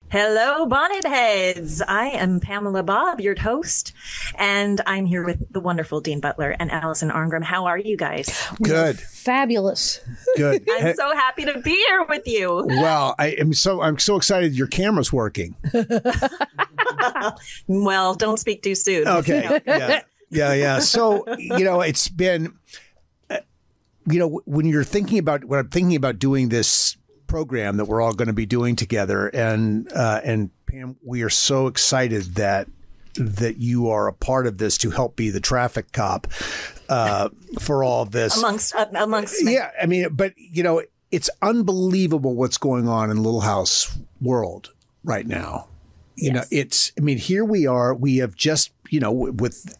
Hello, bonnet heads. I am Pamela Bobb, your host, and I'm here with the wonderful Dean Butler and Allison Arngrim. How are you guys? Good. Fabulous. Good. I'm so happy to be here with you. Well, I'm so excited your camera's working. Well, don't speak too soon. Okay. Yeah. So, it's been, when you're thinking about when I'm thinking about doing this program that we're all going to be doing together, and Pam, we are so excited that you are a part of this to help be the traffic cop for all this amongst me. Yeah, I mean, but it's unbelievable what's going on in Little House world right now. Here we are. We have just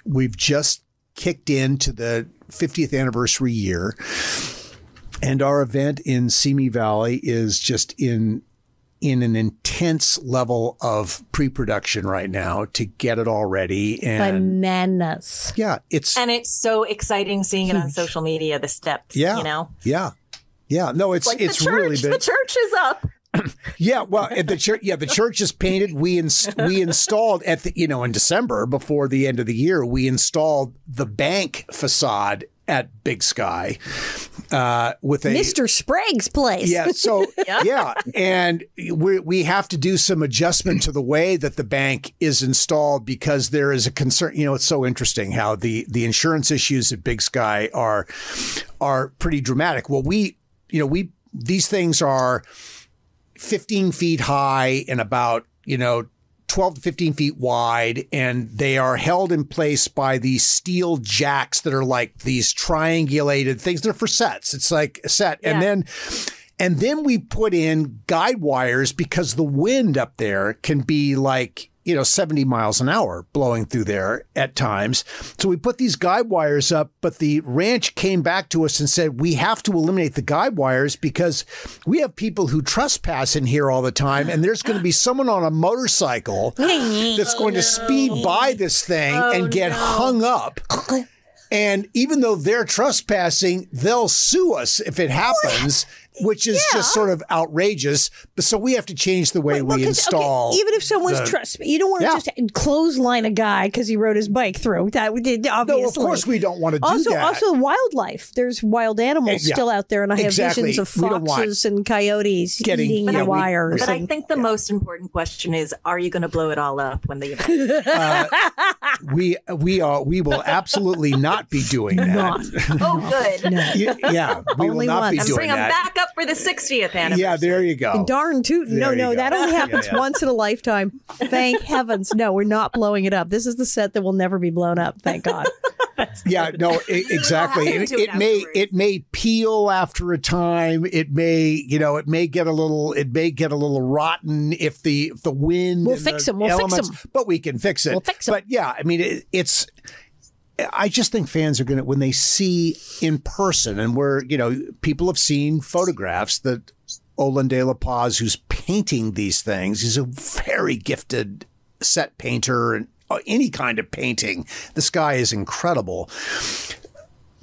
we've just kicked into the 50th anniversary year. And our event in Simi Valley is just in an intense level of pre-production right now to get it all ready. And bananas. Yeah. It's so exciting seeing it on social media, the steps, Yeah. No, it's like really been. The church is up. Yeah, well, the church is painted. We installed at in December before the end of the year, we installed the bank facade at Big Sky with a Mr. Sprague's place. Yeah, so yeah, and we have to do some adjustment to the way that the bank is installed because there is a concern. It's so interesting how the insurance issues at Big Sky are pretty dramatic. Well, these things are 15 feet high and about 12 to 15 feet wide, and they are held in place by these steel jacks that are like these triangulated things. They're for sets. It's like a set. Yeah. And then we put in guide wires because the wind up there can be like, 70 miles an hour blowing through there at times. So we put these guide wires up, but the ranch came back to us and said, we have to eliminate the guide wires because we have people who trespass in here all the time. And there's going to be someone on a motorcycle that's going to speed by this thing and get hung up. And even though they're trespassing, they'll sue us if it happens, which is just sort of outrageous. So we have to change the way we install. Okay, even if someone's you don't want to just clothesline a guy because he rode his bike through. That we did, obviously. No, of course we don't want to do that. Also, wildlife. There's wild animals still out there, and I have visions of foxes and coyotes eating the wires. But I think the most important question is: are you going to blow it all up when the event? We will absolutely not be doing that. Oh, good. No. Yeah, we will not be doing bring that. them back up for the 60th anniversary. Yeah, there you go. Darn tootin'. No, that only happens once in a lifetime. Thank heavens. No, we're not blowing it up. This is the set that will never be blown up. Thank God. Yeah, no, exactly. It may peel after a time. It may get a little rotten if the wind. We'll fix them. But we can fix it. We'll fix them. But yeah, I mean, I just think fans are going to, when they see in person, and people have seen photographs that Olin de la Paz, who's painting these things, he's a very gifted set painter and any kind of painting. This guy is incredible.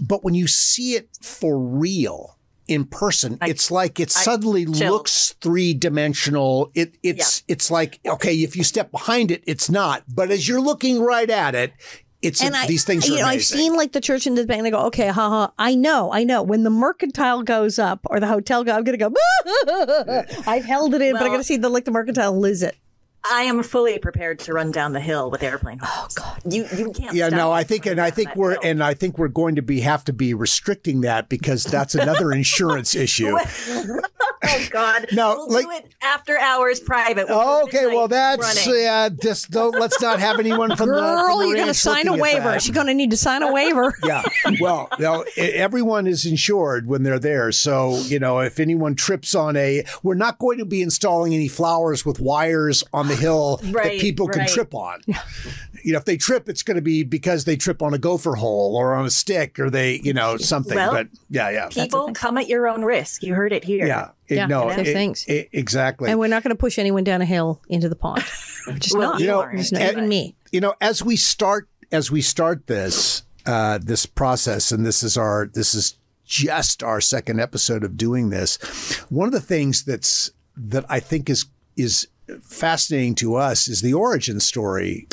But when you see it for real in person, it's like it suddenly looks three-dimensional. It's like, okay, if you step behind it, it's not. But as you're looking right at it, these things are amazing. I've seen like the church and the bank. They go, okay, I know. When the mercantile goes up or the hotel goes, I'm going to go. I've held it in, but I'm going to see the mercantile lose it. I am fully prepared to run down the hill with airplane hooks. Oh God, you can't. Yeah, stop no, me I think we're going to have to be restricting that because that's another insurance issue. Oh God, no, we'll do it after hours private. Okay, well that's just don't. Let's not have anyone from Girl, the you're going to sign a waiver. She's going to need to sign a waiver. Yeah, well, everyone is insured when they're there. So if anyone trips on we're not going to be installing any flowers with wires on the hill that people can trip on. If they trip, it's going to be because they trip on a gopher hole or on a stick or they, something. Well, but yeah. People come at your own risk. You heard it here. Yeah. Things. Exactly. And we're not going to push anyone down a hill into the pond. Just not. Just not even me. As we start this process, and this is just our second episode of doing this. One of the things that I think is fascinating to us is the origin story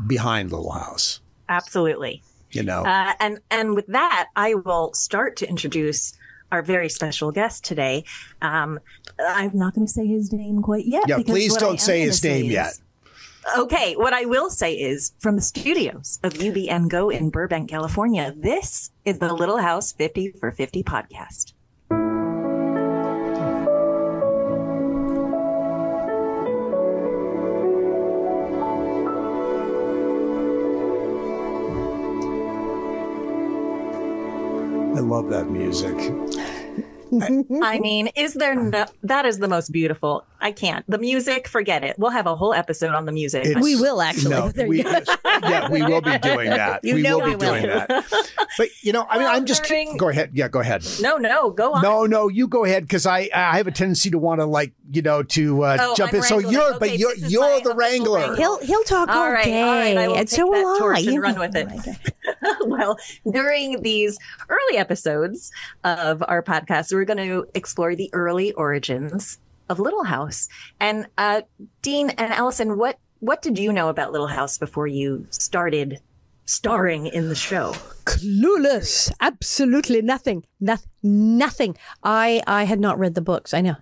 behind Little House. Absolutely. And with that, I will start to introduce our very special guest today. I'm not going to say his name quite yet. Yeah, please don't say his name yet. Okay, what I will say is from the studios of UBN Go in Burbank, California, this is the Little House 50 for 50 podcast. I love that music. I mean, that is the most beautiful. I can't. The music, forget it. We'll have a whole episode on the music. We will actually. No, we will be doing that. We will be doing that. But, I'm just kidding. Go ahead. Yeah, go ahead. No, go on. No, you go ahead, because I have a tendency to want to jump in. So you're the wrangler. He'll talk all day. I will and take so that will torch I. and run with it. Well, during these early episodes of our podcast, we're going to explore the early origins of Little House. And Dean and Allison, what did you know about Little House before you started starring in the show? Clueless. Absolutely nothing. Nothing. I had not read the books. I know.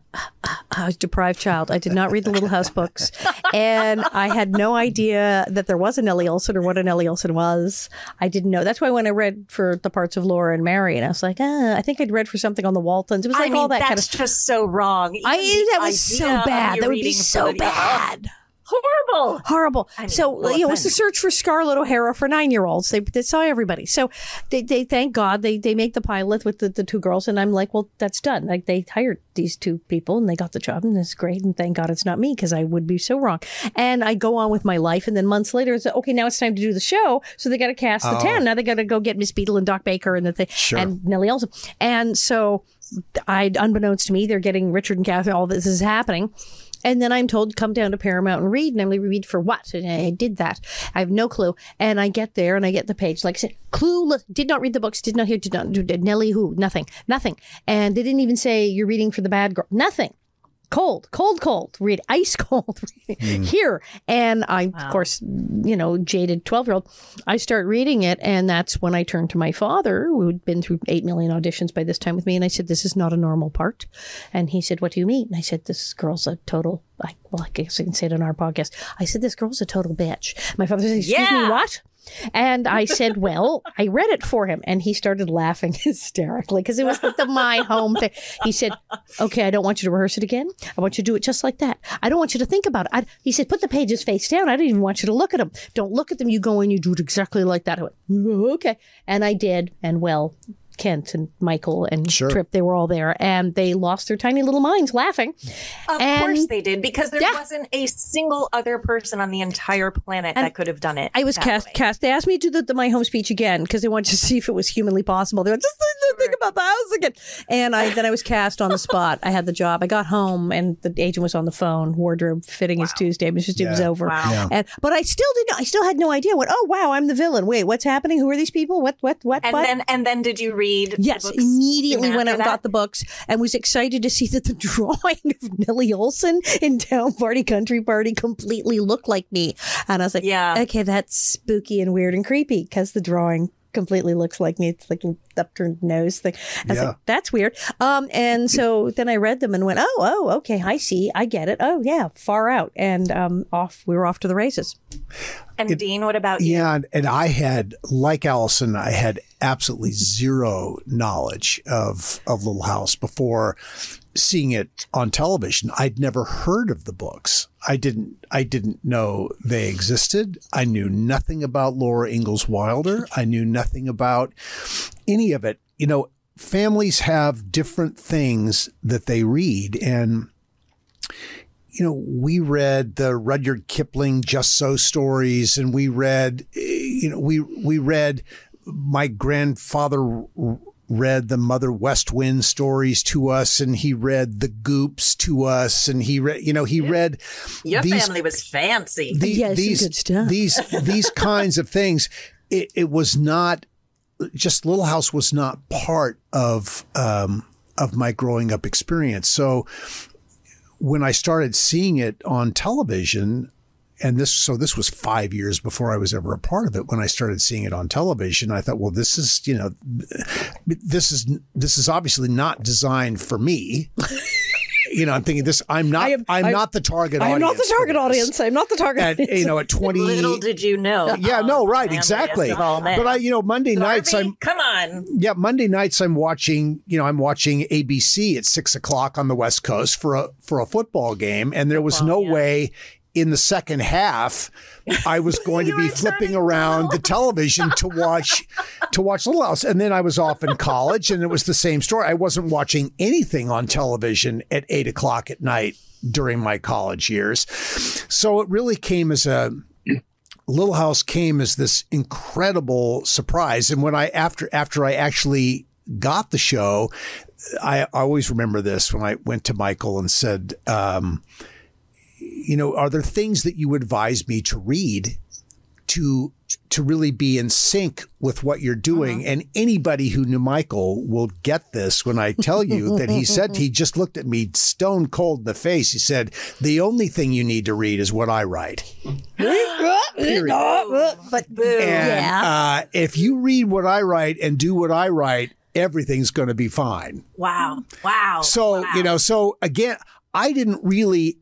I was a deprived child. I did not read the Little House books. And I had no idea that there was a Nellie Olson or what a Nellie Olson was. I didn't know. That's why when I read for the parts of Laura and Mary, and I was like, I think I'd read for something on the Waltons. It was like all that kind of stuff. That's just so wrong. That was so bad. That would be so bad. Horrible. So, it was the search for Scarlett O'Hara for 9-year-olds. They saw everybody. So they thank God they make the pilot with the two girls. And I'm like, well, that's done. Like, they hired these two people and they got the job, and it's great. And thank God it's not me, because I would be so wrong. And I go on with my life. And then months later, it's okay, now it's time to do the show. So they got to cast the 10. Now they got to go get Miss Beadle and Doc Baker and and Nellie Olson. And so unbeknownst to me, they're getting Richard and Catherine. All this is happening. And then I'm told, come down to Paramount and read. And I'm like, read for what? And I did that. I have no clue. And I get there and I get the page. Like I said, clueless. Did not read the books. Did not hear. Did not do Nellie who. Nothing. And they didn't even say you're reading for the bad girl. Nothing. Cold. Read ice cold here. And I, of course, jaded 12-year-old, I start reading it. And that's when I turned to my father, who had been through 8 million auditions by this time with me. And I said, this is not a normal part. And he said, what do you mean? And I said, this girl's a total, I guess I can say it on our podcast. I said, this girl's a total bitch. My father said, excuse me, what? And I said, well, I read it for him. And he started laughing hysterically because it was my home thing. He said, okay, I don't want you to rehearse it again. I want you to do it just like that. I don't want you to think about it. He said, put the pages face down. I didn't even want you to look at them. Don't look at them. You go in, you do it exactly like that. I went, okay. And I did. And well, Kent and Michael and Tripp, they were all there, and they lost their tiny little minds laughing. Of course they did, because there wasn't a single other person on the entire planet that could have done it. I was cast. They asked me to do my home speech again because they wanted to see if it was humanly possible. They went, just think about the house again. And then I was cast on the spot. I had the job. I got home, and the agent was on the phone. Wardrobe fitting is Tuesday. It was over. Wow. Yeah. But I still had no idea. Oh wow, I'm the villain. Wait, what's happening? Who are these people? What? And then did you read? Yes, immediately went out and got the books and was excited to see that the drawing of Nellie Olson in Town Party Country Party completely looked like me. And I was like, okay, that's spooky and weird and creepy because the drawing completely looks like me. It's like upturned nose thing. I was like, that's weird. And so then I read them and went, oh, okay, I see. I get it. Oh, yeah, far out. And we were off to the races. And Dean, what about you? Yeah, and I had, like Allison, I had absolutely zero knowledge of Little House before seeing it on television. I'd never heard of the books. I didn't know they existed. I knew nothing about Laura Ingalls Wilder. I knew nothing about any of it. Families have different things that they read, and we read the Rudyard Kipling Just So stories, and we read, we read, my grandfather read the Mother West Wind stories to us, and he read the Goops to us, and he read, Your family was fancy. Good stuff. These kinds of things. It was not just, Little House was not part of my growing up experience. So when I started seeing it on television, and this was 5 years before I was ever a part of it. When I started seeing it on television, I thought, well, this is obviously not designed for me. I'm thinking this. I'm not the target audience. I'm not the target audience. I'm not the target audience. At 20. Little did you know. Yeah, no, right, exactly. But Monday nights, Monday nights I'm watching ABC at 6:00 on the West Coast for a football game, and there was no way in the second half I was going to be flipping around the television to watch Little House. And then I was off in college, and it was the same story. I wasn't watching anything on television at 8:00 at night during my college years. So it really came as Little House came as this incredible surprise. And when after I actually got the show, I always remember this when I went to Michael and said, are there things that you advise me to read to really be in sync with what you're doing? And anybody who knew Michael will get this when I tell you that he just looked at me stone cold in the face. He said, the only thing you need to read is what I write. Period. And if you read what I write and do what I write, everything's going to be fine. Wow. So, so again, I didn't really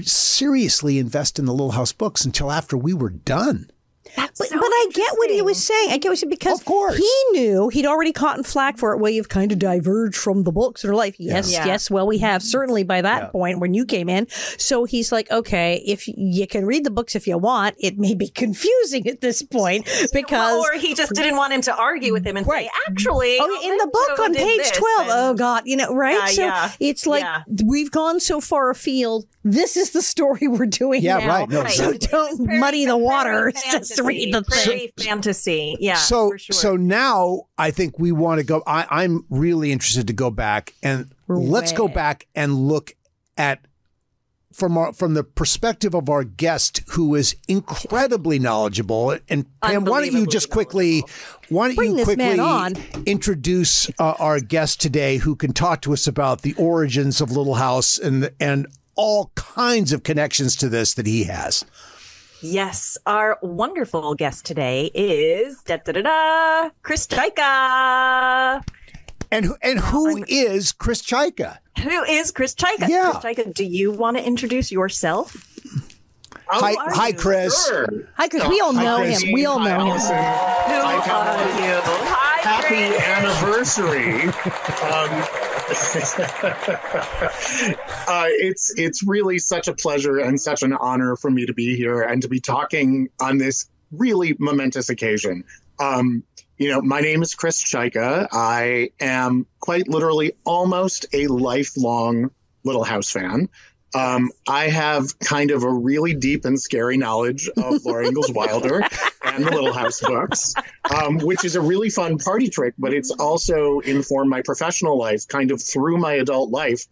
seriously invest in the Little House books until after we were done. But I get what he was saying. I get what he was saying because of course. He knew he'd already caught in flack for it. Well, you've kind of diverged from the books in her life. Yes. Well, we have certainly by that point when you came in. So he's like, okay, if you can read the books if you want, it may be confusing at this point because. Or he just didn't want him to argue with him and say, actually. Oh, in the book on page 12. Oh, God. Right? It's like we've gone so far afield. This is the story we're doing now. Right. No, so don't muddy the water. Just read the thing. Fantasy. Yeah. So now I think we want to go. I'm really interested to go back and let's go back and look at from the perspective of our guest, who is incredibly knowledgeable. And Pam, why don't you quickly introduce our guest today, who can talk to us about the origins of Little House and all kinds of connections to this that he has. Yes, our wonderful guest today is Chris Czajka. And who is Chris Czajka? Who is Chris Czajka? Yeah. Chris Czajka, do you want to introduce yourself? Hi, Chris. Sure. Hi, Chris. We all know him. We all know him. Who are you? Hi, Happy anniversary. It's really such a pleasure and such an honor for me to be here and to be talking on this really momentous occasion. My name is Chris Czajka. I am quite literally almost a lifelong Little House fan. I have kind of a really deep and scary knowledge of Laura Ingalls Wilder and the Little House books, which is a really fun party trick, but it's also informed my professional life kind of through my adult life.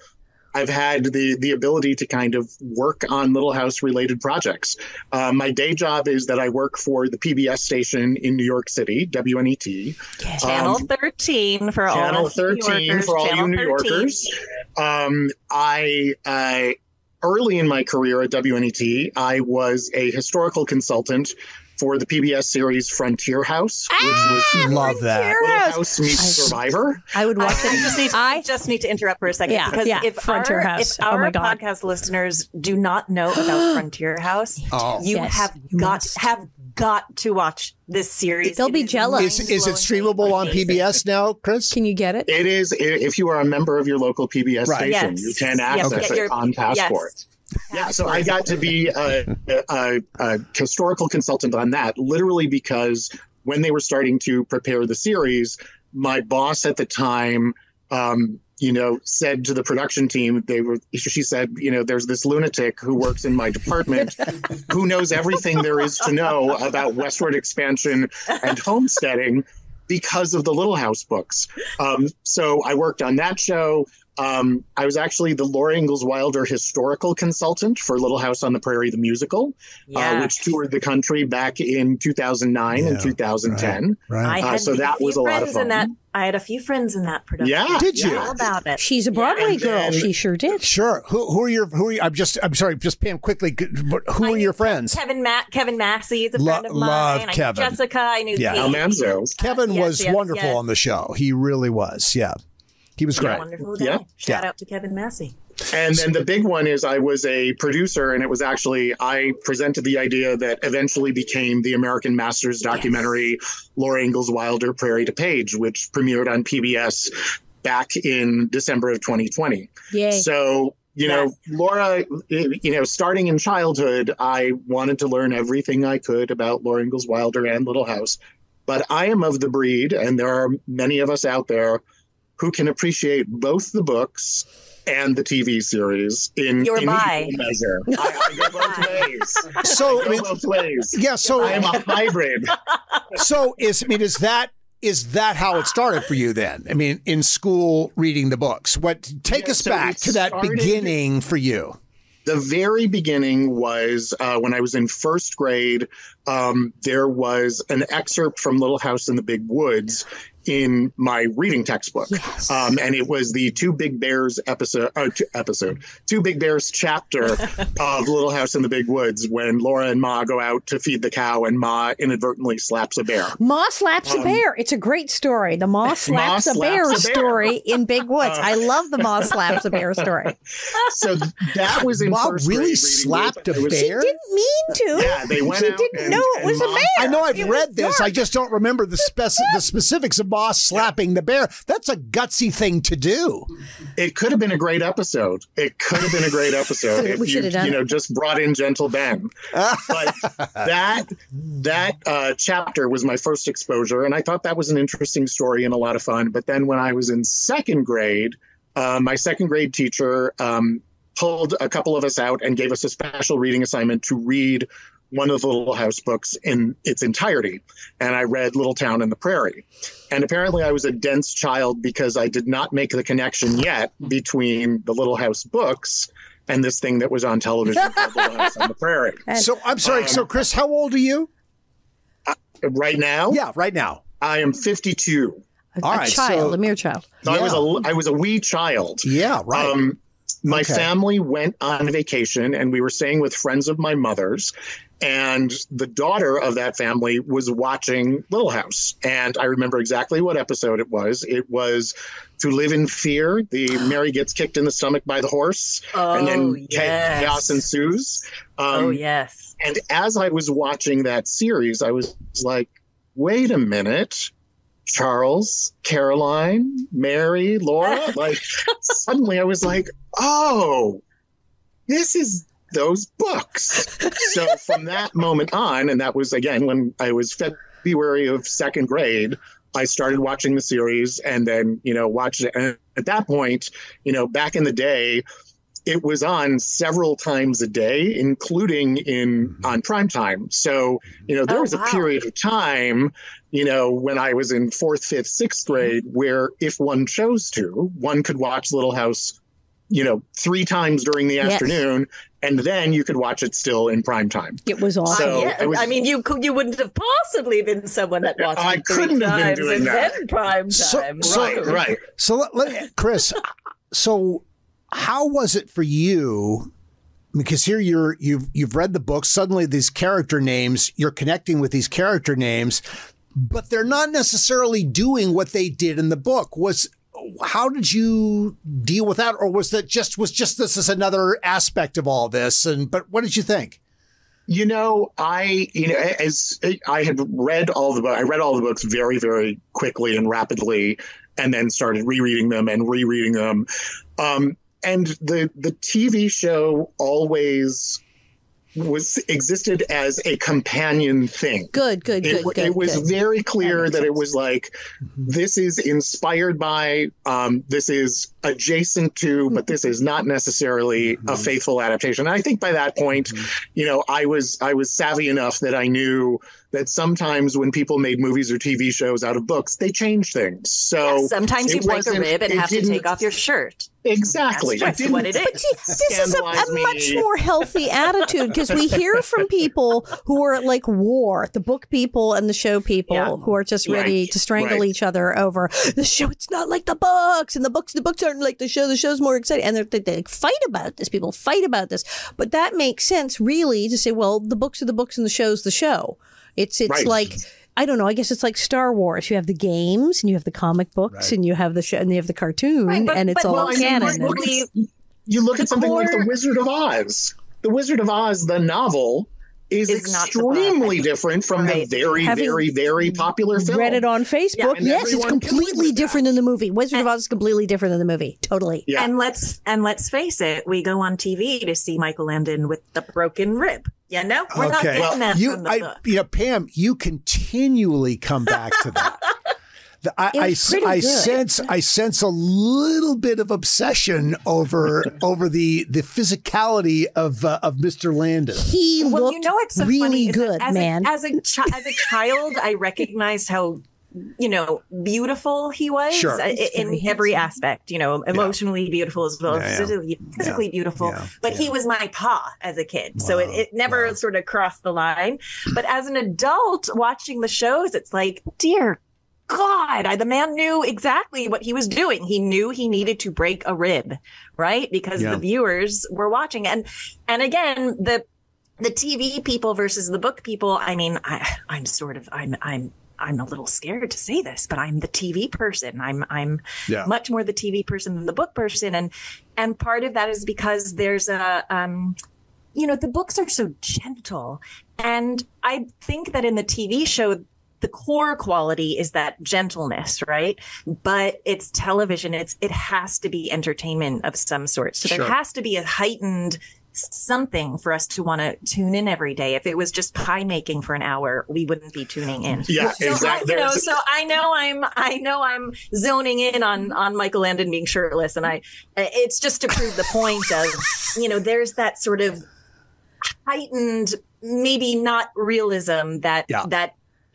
I've had the ability to kind of work on Little House related projects. My day job is that I work for the PBS station in New York City, WNET. Channel 13 for all Channel 13 for all you New Yorkers. Early in my career at WNET, I was a historical consultant for the PBS series Frontier House, which was love that. Little House meets Survivor. I would watch it. I just need to interrupt for a second because if Frontier House. If our podcast listeners do not know about Frontier House, you have got to watch this series. They'll be jealous. Is it streamable on PBS now, Chris? Can you get it? It is. If you are a member of your local PBS station, you can access it on Passport. Yes. Yeah, so I got to be a historical consultant on that, literally because when they were starting to prepare the series, my boss at the time, said to the production team, she said, there's this lunatic who works in my department who knows everything there is to know about westward expansion and homesteading because of the Little House books. So I worked on that show. I was actually the Laura Ingalls Wilder historical consultant for Little House on the Prairie, the musical, which toured the country back in 2009 and 2010. Right. So that was a lot of fun. I had a few friends in that production. Yeah. Did you? All about it. She's a Broadway girl. She sure did. Sure. Who are you? I'm sorry, just Pam, quickly. Who are your friends? Kevin Massey is a friend of mine. Love Kevin. I knew Jessica. I knew Kate. Manzo. Kevin was wonderful on the show. He really was. Yeah. He was great. Wonderful guy. Shout out to Kevin Massey. And then the big one is I was a producer, and it was actually, I presented the idea that eventually became the American Masters documentary, Laura Ingalls Wilder, Prairie to Page, which premiered on PBS back in December of 2020. Yay. So, Laura, starting in childhood, I wanted to learn everything I could about Laura Ingalls Wilder and Little House. But I am of the breed, and there are many of us out there who can appreciate both the books and the TV series in equal measure. I go both ways. So, both ways. Yeah, so I am a hybrid. So is that how it started for you then? I mean, in school reading the books. Take us back to that beginning for you. The very beginning was when I was in first grade. There was an excerpt from Little House in the Big Woods in my reading textbook. Yes. And it was the Two Big Bears Two Big Bears chapter of Little House in the Big Woods, when Laura and Ma go out to feed the cow and Ma inadvertently slaps a bear. Ma slaps a bear. It's a great story. The Ma slaps a bear story in Big Woods. I love the Ma slaps a bear story. So that was in Ma first really grade slapped a bear? She didn't mean to. Yeah, they went out. She didn't know it was a bear. I know I've read this. I just don't remember the specifics of Ma slapping the bear. That's a gutsy thing to do. It could have been a great episode. If We should have done just brought in Gentle Ben. But that chapter was my first exposure, and I thought that was an interesting story and a lot of fun. But then when I was in second grade, my second grade teacher pulled a couple of us out and gave us a special reading assignment to read one of the Little House books in its entirety. And I read Little Town and the Prairie. And apparently I was a dense child because I did not make the connection yet between the Little House books and this thing that was on television called Little House on the Prairie. So I'm sorry. So Chris, how old are you? Right now? Yeah, right now. I am 52. A mere child. So I was a wee child. Yeah, right. My family went on vacation, and we were staying with friends of my mother's. And the daughter of that family was watching Little House. And I remember exactly what episode it was. It was To Live in Fear. Mary gets kicked in the stomach by the horse. And then chaos ensues. Yes. And as I was watching that series, I was like, wait a minute. Charles, Caroline, Mary, Laura. Suddenly I was like, oh, this is those books. So from that moment on, and that was again when I was February of second grade, I started watching the series and then, watched it. And at that point, back in the day, it was on several times a day, including on primetime. So, there was a period of time, when I was in fourth, fifth, sixth grade, where if one chose to, one could watch Little House, 3 times during the afternoon, and then you could watch it still in prime time. It was awesome. So you wouldn't have possibly been someone that watched I it 3 couldn't have been times doing and that. then prime time. Right. So Chris, so how was it for you? Because here you've read the book. Suddenly, these character names, you're connecting with these character names, but they're not necessarily doing what they did in the book. How did you deal with that, or was just this is another aspect of all this? But what did you think? As I had read all the books, I read all the books very, very quickly and rapidly, and then started rereading them. And the TV show always existed as a companion thing. Good. It was very clear that it was like, this is inspired by, this is adjacent to, but this is not necessarily a faithful adaptation. And I think by that point, I was savvy enough that I knew that sometimes when people made movies or TV shows out of books, they change things. So sometimes you break a rib and have to take off your shirt. Exactly. That's just what it is. But this is a much more healthy attitude, because we hear from people who are like war, the book people and the show people who are just ready to strangle each other over the show. It's not like the books, and the books aren't like the show. The show's more exciting. And they fight about this. People fight about this. But that makes sense, really, to say, well, the books are the books and the show's the show. It's like, I don't know, I guess it's like Star Wars. You have the games and you have the comic books and you have the show and you have the cartoon, and it's all canon. You look at something like The Wizard of Oz. The Wizard of Oz, the novel, is extremely different from the very, very, very popular film. Read it on Facebook. Yes, it's completely different than the movie. Wizard of Oz is completely different than the movie. Totally. Yeah. And let's face it, we go on TV to see Michael Landon with the broken rib. Yeah, no, we're not getting that from the book. Pam, you continually come back to that. I sense a little bit of obsession over the physicality of Mr. Landon. He looked it's so really funny, good, man. As a child, I recognized how beautiful he was in every aspect, emotionally beautiful as well as physically beautiful. But he was my pa as a kid. So it never sort of crossed the line. But as an adult watching the shows, it's like, dear God, the man knew exactly what he was doing. He knew he needed to break a rib, right? Because the viewers were watching. And again, the TV people versus the book people. I mean, I'm a little scared to say this, but I'm the TV person. I'm much more the TV person than the book person. And part of that is because there's the books are so gentle. And I think that in the TV show, the core quality is that gentleness, right? But it's television. It has to be entertainment of some sort. So there has to be a heightened something for us to want to tune in every day. If it was just pie making for an hour, we wouldn't be tuning in. Yeah, so exactly. So I know I'm zoning in on Michael Landon being shirtless, and it's just to prove the point of, there's that sort of heightened, maybe not realism that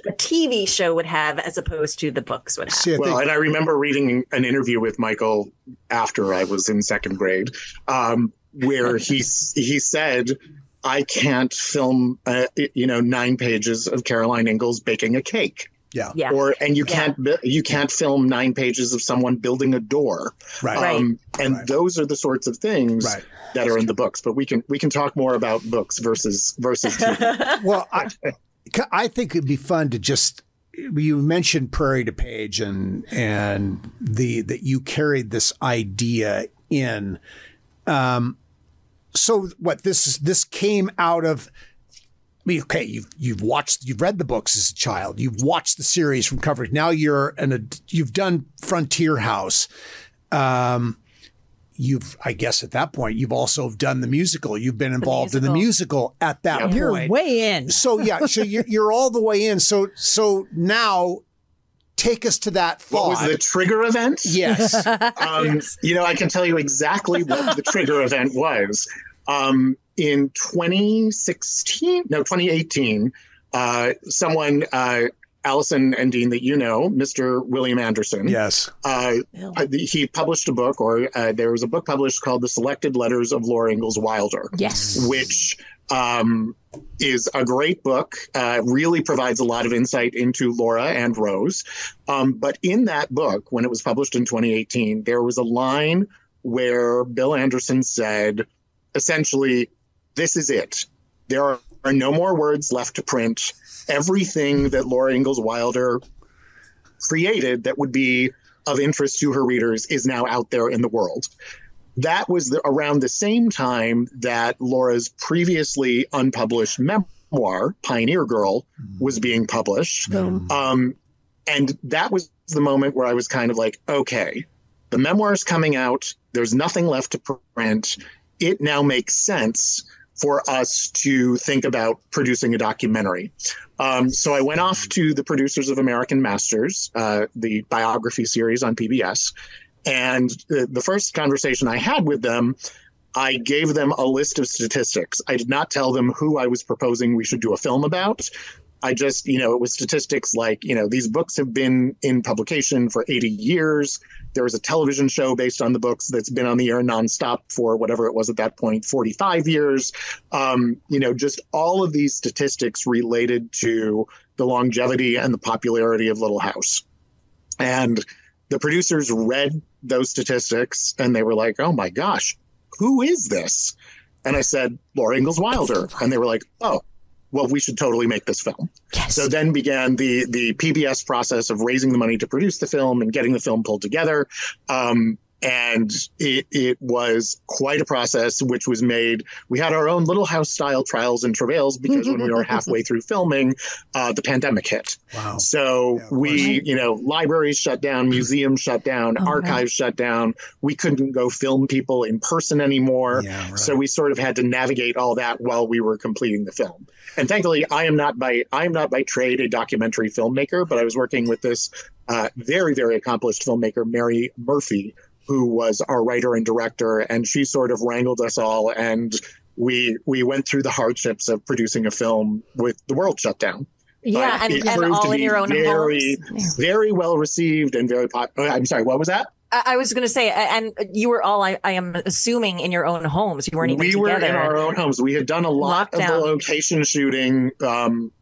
a TV show would have as opposed to the books would have. Well, and I remember reading an interview with Michael after I was in second grade, where he said, I can't film, 9 pages of Caroline Ingalls baking a cake. Yeah. And you can't film 9 pages of someone building a door. Right. Those are the sorts of things that are in the books. But we can talk more about books versus TV. Well, I think it'd be fun to just, you mentioned Prairie to Page and that you carried this idea in. So what this came out of, you've read the books as a child, you've watched the series from coverage. Now you've done Frontier House. I guess at that point, you've also done the musical. You've been involved in the musical at that point. You're way in. So you're all the way in. So now take us to that thought. What was the trigger event? Yes. I can tell you exactly what the trigger event was. In 2018, someone, Allison and Dean, that Mr. William Anderson. Yes. He published a book, or there was a book published called The Selected Letters of Laura Ingalls Wilder. Yes. Which is a great book, really provides a lot of insight into Laura and Rose. But in that book, when it was published in 2018, there was a line where Bill Anderson said, essentially, this is it. There are no more words left to print. Everything that Laura Ingalls Wilder created that would be of interest to her readers is now out there in the world. That was around the same time that Laura's previously unpublished memoir, Pioneer Girl, was being published. And that was the moment where I was kind of like, okay, the memoir is coming out. There's nothing left to print. It now makes sense for us to think about producing a documentary. So I went off to the producers of American Masters, the biography series on PBS. And the first conversation I had with them, I gave them a list of statistics. I did not tell them who I was proposing we should do a film about. I just, it was statistics like, these books have been in publication for 80 years. There was a television show based on the books that's been on the air nonstop for whatever it was at that point, 45 years. Just all of these statistics related to the longevity and the popularity of Little House. And the producers read those statistics and they were like, oh my gosh, who is this? And I said, Laura Ingalls Wilder. And they were like, oh, well, we should totally make this film. Yes. So then began the PBS process of raising the money to produce the film and getting the film pulled together. And it was quite a process, which was made. We had our own Little House style trials and travails because when we were halfway through filming, the pandemic hit. Wow. So libraries shut down, museums shut down, archives shut down. We couldn't go film people in person anymore. Yeah, right. So we sort of had to navigate all that while we were completing the film. And thankfully, I am not by trade a documentary filmmaker, but I was working with this very, very accomplished filmmaker, Mary Murphy, who was our writer and director, and she sort of wrangled us all, and we went through the hardships of producing a film with the world shut down. Yeah, and all in your own homes. Very well received and very popular. I'm sorry, what was that? I was going to say, and you were all, I am assuming, in your own homes. You weren't even together. We were in our own homes. We had done a lot of the location shooting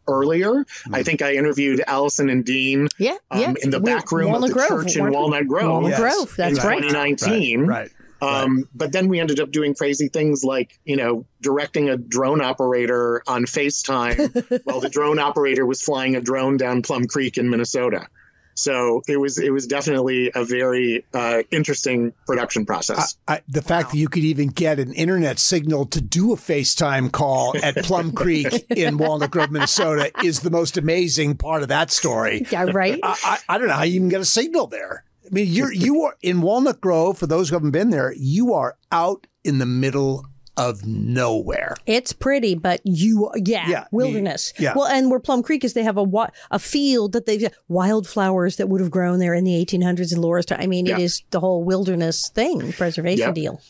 earlier. I think I interviewed Allison and Dean in the back room of the church in Walnut Grove. Walnut Grove, that's right. In 2019. Right. But then we ended up doing crazy things like, directing a drone operator on FaceTime while the drone operator was flying a drone down Plum Creek in Minnesota. So it was definitely a very interesting production process. The fact that you could even get an internet signal to do a FaceTime call at Plum Creek in Walnut Grove, Minnesota is the most amazing part of that story. Yeah, right. I don't know how you even get a signal there. I mean, you are in Walnut Grove. For those who haven't been there, you are out in the middle of nowhere. It's pretty, but wilderness. Well, and where Plum Creek is, they have a field that they've wildflowers that would have grown there in the 1800s in Laura's time. I mean, it is the whole wilderness thing, preservation deal.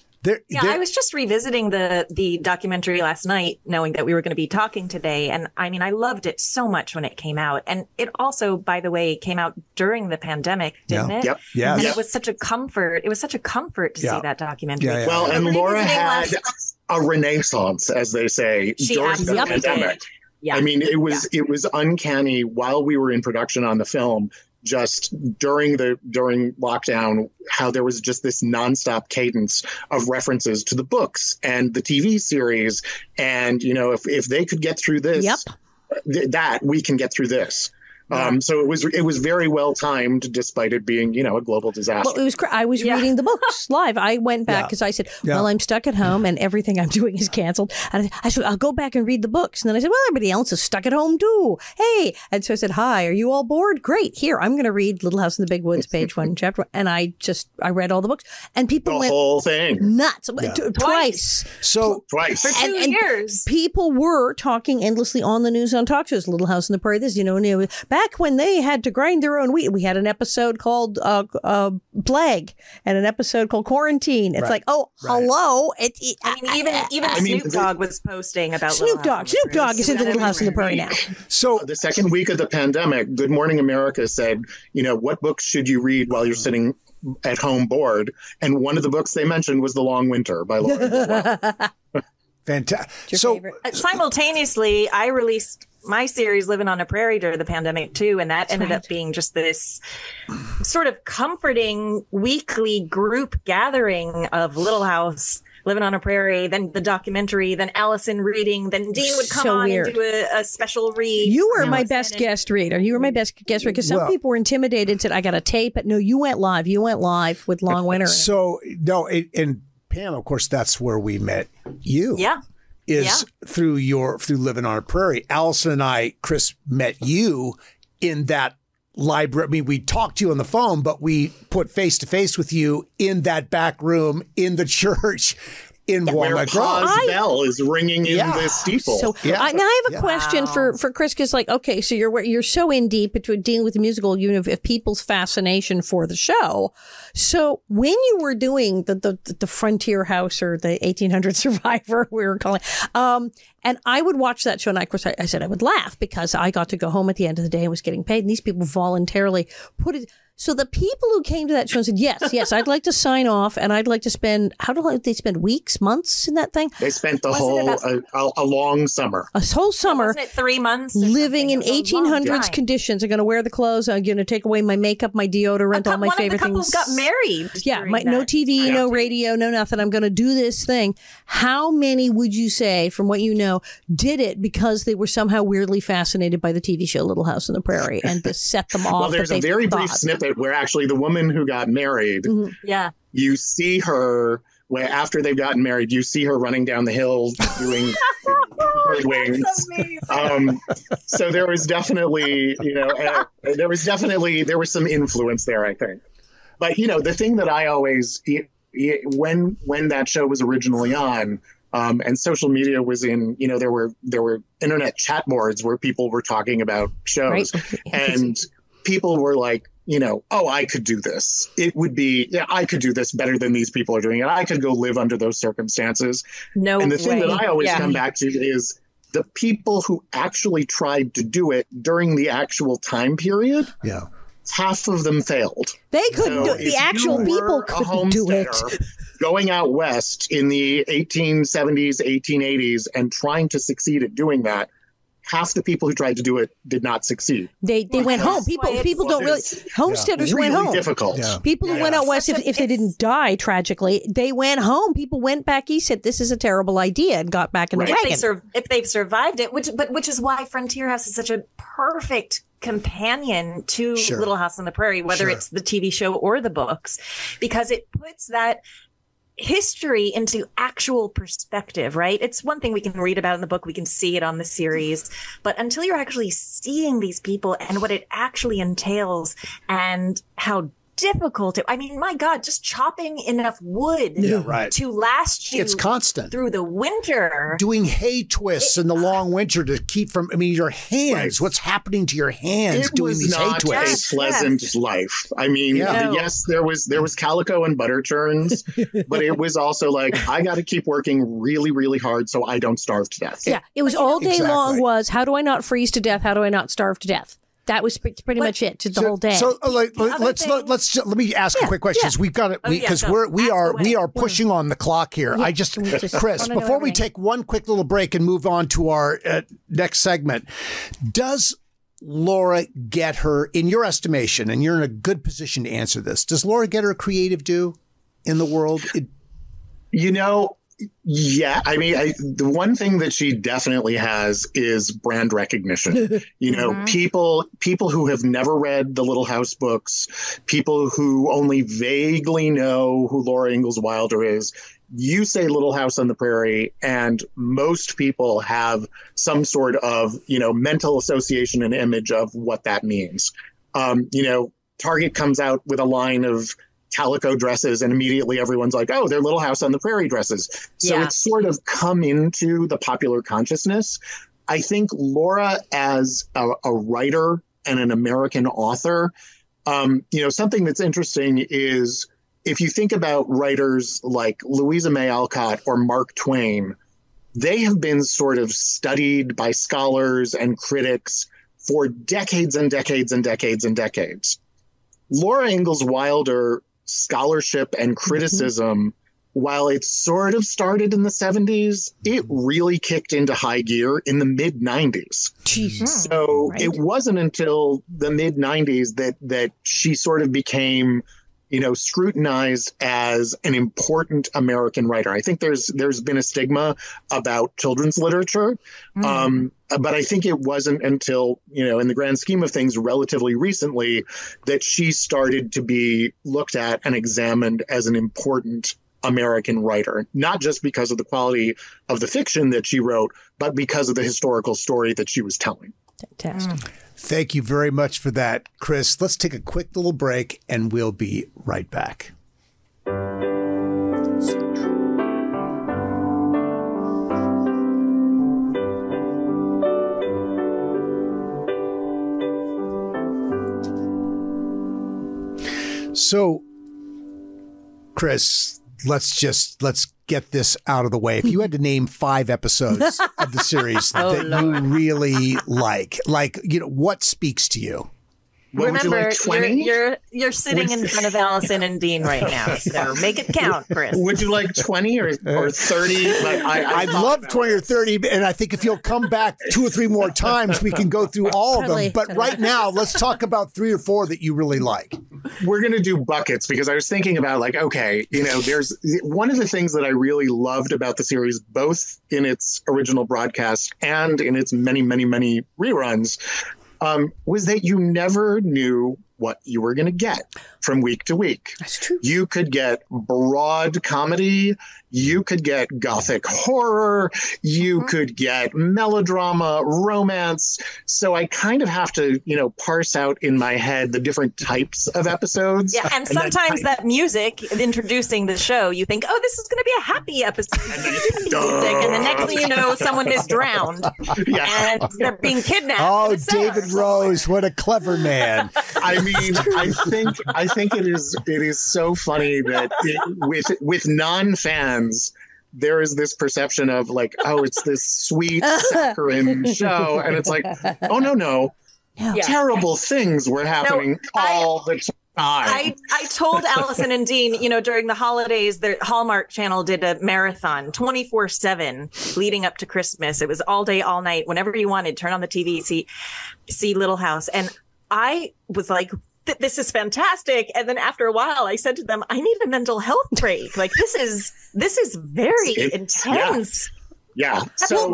I was just revisiting the documentary last night, knowing that we were going to be talking today. And I mean, I loved it so much when it came out. And it also, by the way, came out during the pandemic, didn't it? Yep. Yeah. And it was such a comfort. It was such a comfort to see that documentary. Yeah. Well, and Laura had a renaissance, as they say, during the pandemic. Yeah. I mean, it was uncanny while we were in production on the film. Just during lockdown, how there was just this nonstop cadence of references to the books and the TV series. And, if they could get through this, that we can get through this. So it was very well timed, despite it being, a global disaster. Well, I was reading the books live. I went back because I said, well, I'm stuck at home and everything I'm doing is canceled. And I said, I'll go back and read the books. And then I said, well, everybody else is stuck at home too. Hey. And so I said, hi, are you all bored? Great. Here, I'm going to read Little House in the Big Woods, page 1, chapter 1. And I read all the books, and people went whole thing nuts twice. Twice for 2 years. People were talking endlessly on the news, on talk shows. Little House on the Prairie, this, back when they had to grind their own wheat. We had an episode called Plague and an episode called Quarantine. It's hello. Snoop Dogg was posting about Snoop Dogg. Snoop Dogg is in the Little House on the Prairie now. So the second week of the pandemic, Good Morning America said, what books should you read while you're sitting at home bored? And one of the books they mentioned was The Long Winter by Laura Ingalls Wilder. Fantastic. So simultaneously, I released my series Living on a Prairie during the pandemic too, and that ended up being just this sort of comforting weekly group gathering of Little House, Living on a Prairie, then the documentary, then Allison reading, then Dean would come on and do a special read. You were my best guest reader. You were my best guest reader because some people were intimidated and said, I got to tape it. No, you went live. You went live with Long Winter. So, no, and Pam, of course, that's where we met you. Yeah. Through Living on a Prairie. Allison and I, Chris, met you in that library. I mean, we talked to you on the phone, but we put face to face with you in that back room in the church in Walnut Grove. Pa's bell is ringing in the steeple. So now I have a question for Chris, because okay, so you're so in deep into dealing with the musical, of people's fascination for the show. So when you were doing the Frontier House or the 1800 Survivor, we were calling, and I would watch that show, and of course I said I would laugh because I got to go home at the end of the day and was getting paid, and these people voluntarily put it. So the people who came to that show and said, yes, I'd like to sign off, and I'd like to spend, they spend weeks, months in that thing? They spent the a long summer. A whole summer. Wasn't it 3 months? Living in 1800s conditions. I'm going to wear the clothes. I'm going to take away my makeup, my deodorant, all my favorite things. One of the couples got married. Yeah, no TV, no radio, no nothing. I'm going to do this thing. How many would you say, from what you know, did it because they were somehow weirdly fascinated by the TV show Little House on the Prairie, and this set them off? Well, there's a very brief snippet where actually the woman who got married, you see her after they've gotten married, you see her running down the hill doing bird wings. So there was definitely, there was some influence there, I think. But the thing that I always, when that show was originally on, and social media was in, there were internet chat boards where people were talking about shows, and people were like, I could do this. I could do this better than these people are doing it. I could go live under those circumstances. And the thing that I always come back to is the people who actually tried to do it during the actual time period. Yeah. Half of them failed. They couldn't do it. The actual people couldn't do it. Going out west in the 1870s, 1880s, and trying to succeed at doing that, half the people who tried to do it did not succeed. They went home. People don't really. Homesteaders went home. Difficult. Yeah. People who went out west, if they didn't die tragically, they went home. People went back east, said this is a terrible idea, and got back in the wagon. If they've survived it, which is why Frontier House is such a perfect companion to Little House on the Prairie, whether it's the TV show or the books, because it puts that history into actual perspective, right? It's one thing we can read about in the book, we can see it on the series, but until you're actually seeing these people and what it actually entails and how difficult I mean, my God, just chopping enough wood to last you it's constant through the winter. Doing hay twists in the long winter to keep from, your hands, what's happening to your hands doing these hay twists? It was not a pleasant life. I mean, yes, there was calico and butter churns, but it was also like, I got to keep working really, really hard so I don't starve to death. Yeah, it was all day long was, how do I not freeze to death? How do I not starve to death? That was pretty much it the whole day. So let me ask a quick question. We've got it because we are pushing on the clock here. Yeah. Chris, before we take one quick little break and move on to our next segment, does Laura get her, in your estimation, and you're in a good position to answer this, does Laura get her creative due in the world? Yeah, I mean, the one thing that she definitely has is brand recognition. People who have never read the Little House books, people who only vaguely know who Laura Ingalls Wilder is. You say Little House on the Prairie, and most people have some sort of, mental association and image of what that means. Target comes out with a line of calico dresses, and immediately everyone's like, oh, they're Little House on the Prairie dresses. So it's sort of come into the popular consciousness. I think Laura, as a writer and an American author, something that's interesting is if you think about writers like Louisa May Alcott or Mark Twain, they have been sort of studied by scholars and critics for decades and decades and decades and decades. Laura Ingalls Wilder scholarship and criticism, while it sort of started in the 70s, it really kicked into high gear in the mid 90s. So it wasn't until the mid 90s that she sort of became, scrutinized as an important American writer. I think there's been a stigma about children's literature. But I think it wasn't until, in the grand scheme of things, relatively recently, that she started to be looked at and examined as an important American writer, not just because of the quality of the fiction that she wrote, but because of the historical story that she was telling. Fantastic. Thank you very much for that, Chris. Let's take a quick little break and we'll be right back. So, Chris, let's get this out of the way. If you had to name 5 episodes of the series that you really like, what speaks to you? What, remember, would you like 20? you're sitting in front of Allison and Dean right now, so make it count, Chris. Would you like 20 or 30? I'd love 20 or 30, and I think if you'll come back 2 or 3 more times, we can go through all of them. But right now, let's talk about 3 or 4 that you really like. We're going to do buckets because I was thinking about there's one of the things that I really loved about the series, both in its original broadcast and in its many, many, many reruns, was that you never knew what you were going to get from week to week. That's true. You could get broad comedy. You could get gothic horror. You could get melodrama, romance. So I kind of have to, parse out in my head the different types of episodes. Yeah, and sometimes that music introducing the show, you think, oh, this is going to be a happy episode. And the next thing you know, someone is drowned. Yeah. And they're being kidnapped. Oh, David Rose, what a clever man. I mean, I think it is so funny that with non-fans, there is this perception of it's this sweet saccharine show, and it's like, oh no. Yeah. Terrible things were happening all the time. I told Allison and Dean, during the holidays, the Hallmark Channel did a marathon 24/7 leading up to Christmas. It was all day, all night, whenever you wanted, turn on the TV, see Little House. And I was like, this is fantastic. And then after a while, I said to them, I need a mental health break. This is very intense. Yeah. So,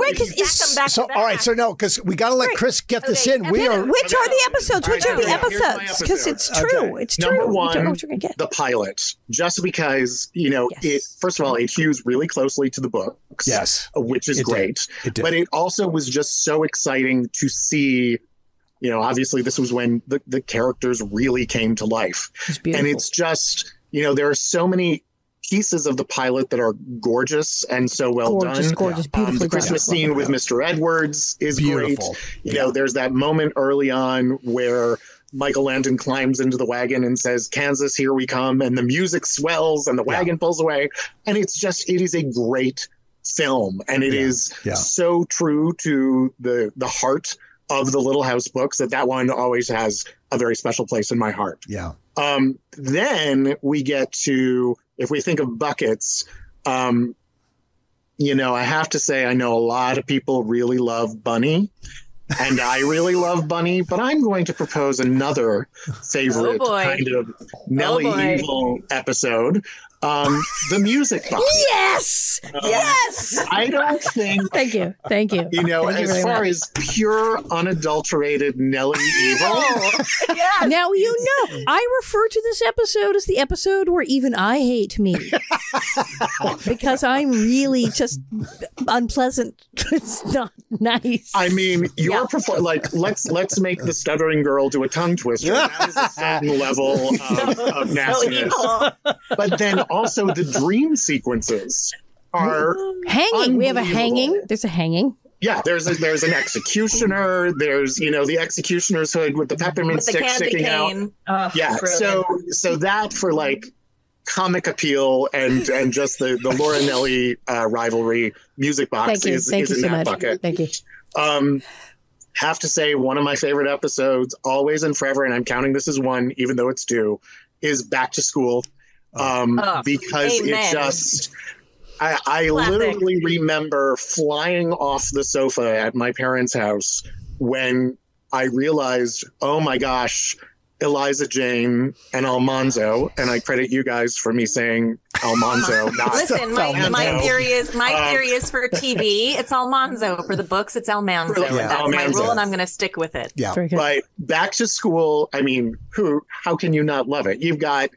all right. So no, because we got to let Chris get this in. Which are the episodes? Which are the episodes? Because it's true. Okay. It's true. Number one, the pilot. Just because it. First of all, it hews really closely to the books. Yes, which is great. It did. But it also was just so exciting to see. Obviously, this was when the characters really came to life, and it's just there are so many pieces of the pilot that are gorgeous and so well done. Gorgeous, beautifully the Christmas scene with Mr. Edwards is beautiful. Great. There's that moment early on where Michael Landon climbs into the wagon and says, "Kansas, here we come," and the music swells and the wagon pulls away, and it is a great film, and it is so true to the heart of the Little House books that one always has a very special place in my heart. Yeah. Then we get to, if we think of buckets, I have to say, I know a lot of people really love Bunny, and I really love Bunny, but I'm going to propose another favorite kind of Nelly Evil episode. The music box. Yes. Yes. I don't think. Thank you. As far as pure, unadulterated Nelly Evil. Yes. Now, I refer to this episode as the episode where even I hate me. Because I'm really just unpleasant. It's not nice. I mean, let's make the stuttering girl do a tongue twister. That is a certain level of nastiness. But then also the dream sequences are hanging. We have a hanging. There's a hanging. Yeah, there's an executioner. There's the executioner's hood with the peppermint stick sticking out. Yeah, brilliant. so that for comic appeal and just the Laura Nelly rivalry music box is in that bucket. Thank you. Have to say one of my favorite episodes, always and forever, and I'm counting this as one, even though it's 2, is Back to School. Because it just, I literally remember flying off the sofa at my parents' house when I realized, oh my gosh, Eliza Jane and Almanzo, and I credit you guys for me saying Almanzo. Not Listen, my theory is for TV, it's Almanzo. For the books, it's Almanzo. That's my rule, and I'm going to stick with it. Yeah. But Back to School, I mean, how can you not love it? You've got,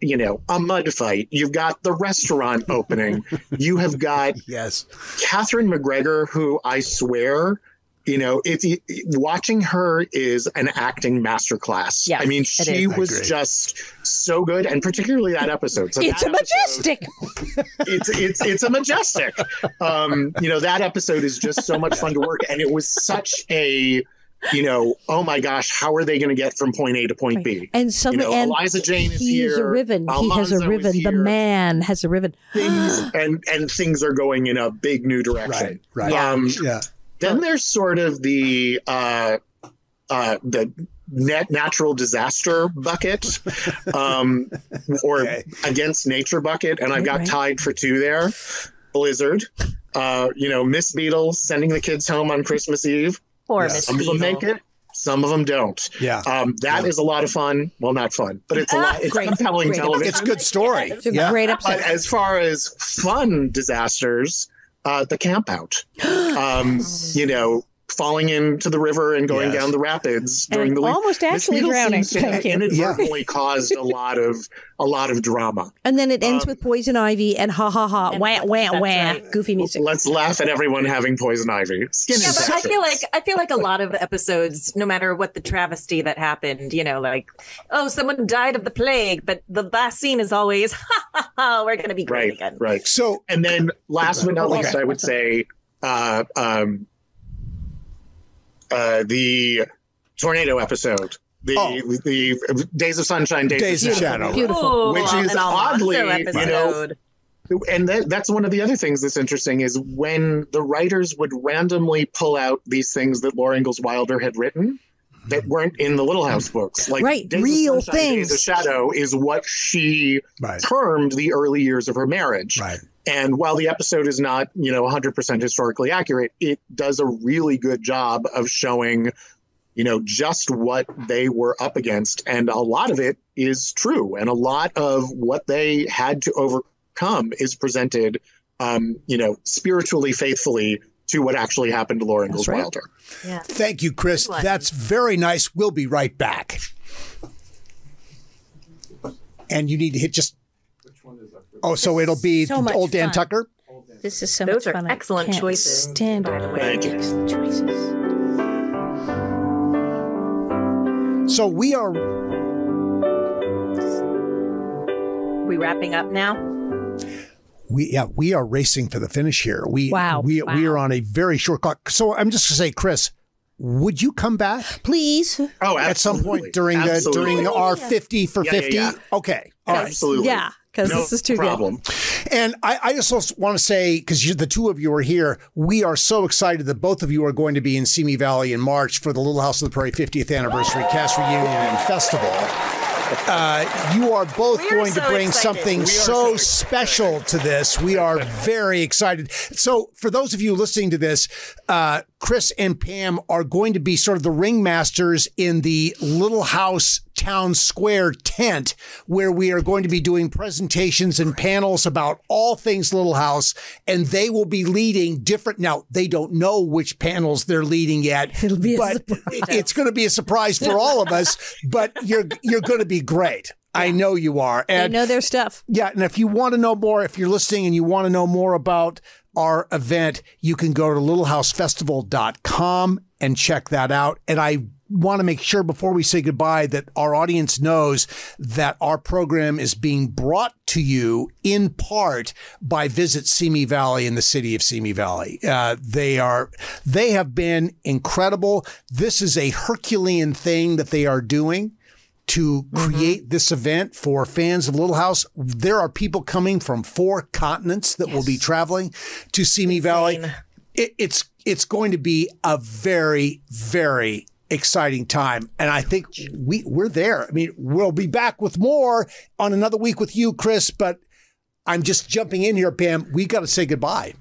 a mud fight. You've got the restaurant opening. You have got Catherine McGregor, who I swear, watching her is an acting masterclass. Yes, I mean, she was just so good, and particularly that episode. So it's a majestic. It's a majestic. That episode is just so much fun to work, and it was such a oh my gosh, how are they going to get from point A to point B? And suddenly, Eliza Jane is here. He has a ribbon. He has a ribbon. The man has a ribbon. And things are going in a big new direction. Right. Yeah. Then there's sort of the natural disaster bucket, or against nature bucket, and I've got tied for 2 there. Blizzard, Miss Beadle sending the kids home on Christmas Eve. Poor Miss Some of them make it, some of them don't. Yeah, that is a lot of fun. Well, not fun, but it's a lot. It's compelling television. It's a good story. It's a great episode. But as far as fun disasters, the camp out. Falling into the river and going down the rapids during the week. Almost actually drowning. Inadvertently caused a lot of drama. And then it ends with poison ivy and ha ha ha, wah wah wah, right. goofy music. Let's laugh at everyone having poison ivy. Skin but infections. I feel like a lot of episodes, no matter what the travesty that happened, someone died of the plague, but the last scene is always, we're going to be great again. Right. So, and then last but not least, I would say, the tornado episode, the Days of Sunshine, Days of Shadow, beautiful, which is oddly, episode. and that's one of the other things that's interesting is when the writers would randomly pull out these things that Laura Ingalls Wilder had written that weren't in the Little House books, like Days real of Sunshine, things. Days of Shadow is what she termed the early years of her marriage. Right. And while the episode is not, 100% historically accurate, it does a really good job of showing, just what they were up against. And a lot of it is true. And a lot of what they had to overcome is presented, spiritually faithfully to what actually happened to Laura Ingalls Wilder. Yeah. Thank you, Chris. That's very nice. We'll be right back. And you need to hit just... Oh, so it'll be old Dan Tucker? This is so Those much are fun. excellent choices. Stand by the way. Thank you. So we are wrapping up now? We are racing for the finish here. We are on a very short clock. So I'm just going to say, Chris, would you come back? Please. Oh, absolutely. At some point during our 50 for 50? Yeah. Okay. All right. Absolutely. Yeah. Because this is too problem. good. And I just also want to say, because the two of you are here, we are so excited that both of you are going to be in Simi Valley in March for the Little House of the Prairie 50th Anniversary Cast Reunion and Festival. You are both going to bring something so special to this. We are very excited. So for those of you listening to this, Chris and Pam are going to be sort of the ringmasters in the Little House Town Square tent, where we are going to be doing presentations and panels about all things Little House, and they will be leading different. Now, they don't know which panels they're leading yet, but it's going to be a surprise for all of us, but you're going to be great. I know you are. And they know their stuff. Yeah. And if you want to know more, if you're listening and you want to know more about our event, you can go to littlehousefestival.com and check that out. And I want to make sure before we say goodbye that our audience knows that our program is being brought to you in part by Visit Simi Valley in the city of Simi Valley. They have been incredible. This is a Herculean thing that they are doing to create this event for fans of Little House. There are people coming from 4 continents that will be traveling to Simi Valley. It's going to be a very, very exciting time. And I think we're there. I mean, we'll be back with more on another week with you, Chris, but I'm just jumping in here, Pam. We got to say goodbye.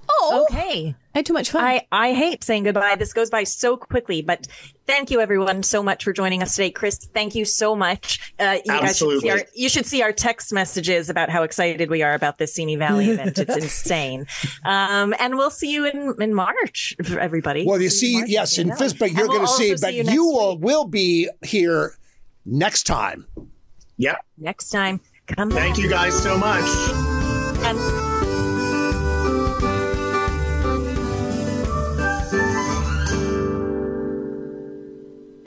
Oh, okay. I had too much fun. I hate saying goodbye. This goes by so quickly, but thank you everyone so much for joining us today. Chris, thank you so much. Absolutely. You should see our text messages about how excited we are about this Simi Valley event. It's insane. And we'll see you in March, everybody. Well, you see, yes, in Fishbake, you're going to see, but you will be here next time. Yep. Next time. Thank you guys so much. And